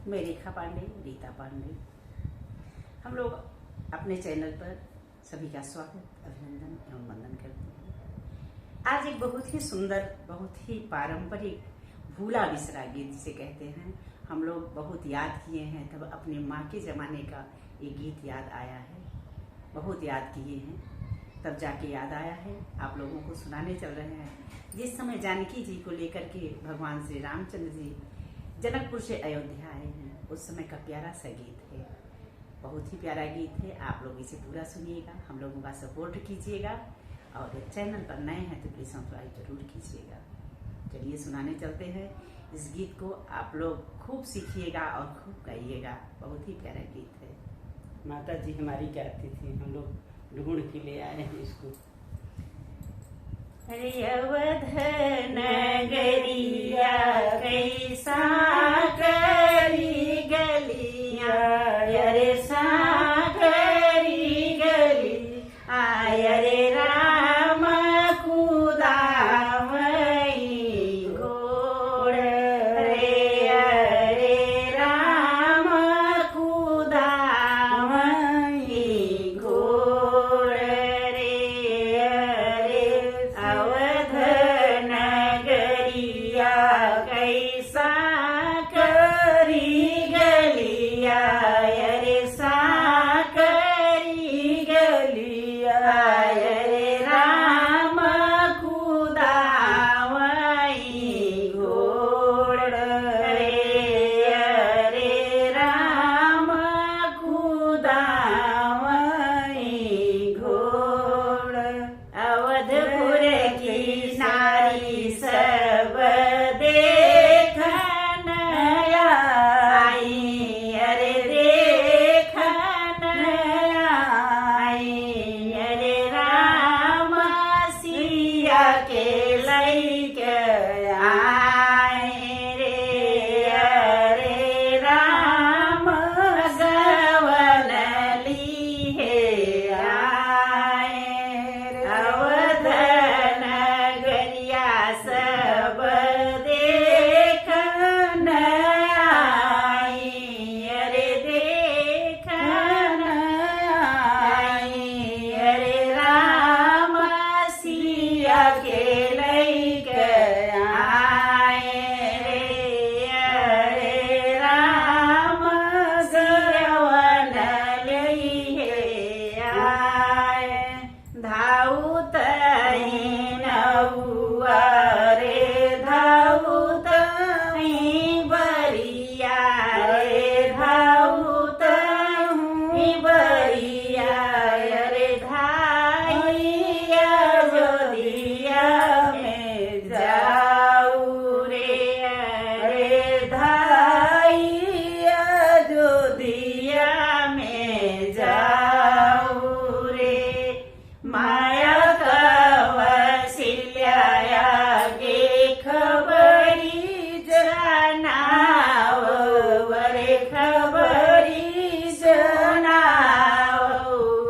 मैं रेखा पांडे, रीता पांडे। हम लोग अपने चैनल पर सभी का स्वागत, अभिनंदन एवं वंदन करते हैं। आज एक बहुत ही सुंदर, बहुत ही पारंपरिक भूला बिसरा गीत जिसे कहते हैं, हम लोग बहुत याद किए हैं। तब अपने माँ के ज़माने का ये गीत याद आया है, बहुत याद किए हैं, तब जाके याद आया है। आप लोगों को सुनाने चल रहे हैं। जिस समय जानकी जी को लेकर के भगवान श्री रामचंद्र जी जनकपुर से अयोध्या आए हैं, उस समय का प्यारा सा गीत है, बहुत ही प्यारा गीत है। आप लोग इसे पूरा सुनिएगा, हम लोगों का सपोर्ट कीजिएगा और चैनल पर नए हैं तो प्लीज़ सब्सक्राइब जरूर कीजिएगा। चलिए सुनाने चलते हैं। इस गीत को आप लोग खूब सीखिएगा और खूब गाइएगा, बहुत ही प्यारा गीत है। माता जी हमारी कहती थी, हम लोग ढूंढ के ले आए हैं इसको। अवध नगरिया कैसा करी गलिया, अरे सागरी गली आय रे राम कुदावई घोड़ रे, अरे राम कुदावई घोड़ रे, अरे अवध नगरिया कैसा करी गलिया, अरे साकरी गलिया, अरे राम कुदावई घोड़ रे, अरे राम कुदावई घोड़। अवधपुर की नारी सब देखन आई, अरे देखन आई, अरे राम सिया के लैके आए रे, अरे राम गवन लीहे आए रे। अवध नगरिया सब देखन आई, अरे देखन आई, अरे राम सिया के लैके आए रे, अरे राम सियवन लैहे आए। धाउत नौआ रे, धाउत बरिया रे, धाउत बरिया, अरे धाइया जोदिया में जाऊ रे, अरे धाइया जोदिया में जाऊ रे। माया कवसिल्या के खबरी जनाव, अरे खबरी जनाव,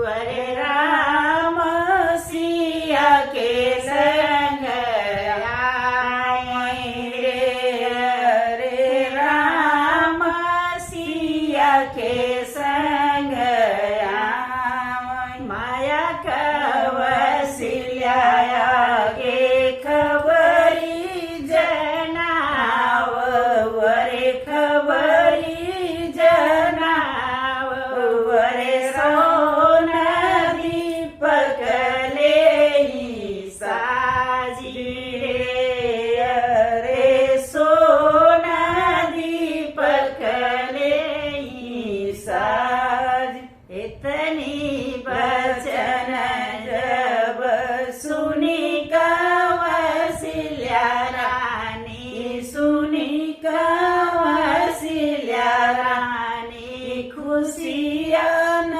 अरे राम सिया के संग आए रे, अरे राम सिया के संग आए। माया कवसिल्या के खबरी जनाव, अरे खबरी जनाव, अरे सोन दीपक लेई साजी रे, अरे सोन दीपक लेई साज। इतनी बचन जब सुनी कवसिल्या रानी, सुनी कवसिल्या रानी, खुशिया न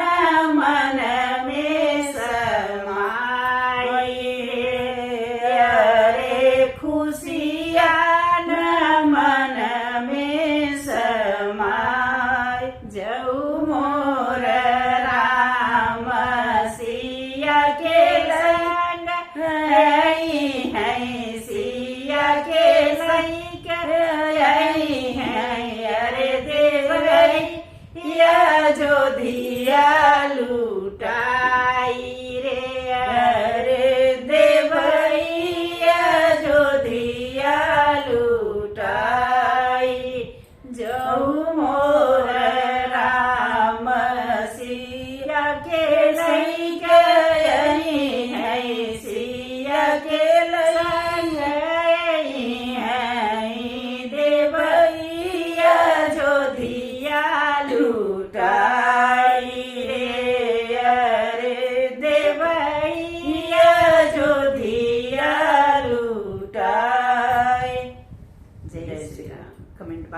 मन में समाई रे, अरे खुशिया न मन में समाई। जऊ मोर राम सिया के संग है सिया के सही कर, अरे देव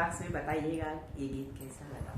बॉक्स में बताइएगा ये गीत कैसा लगा।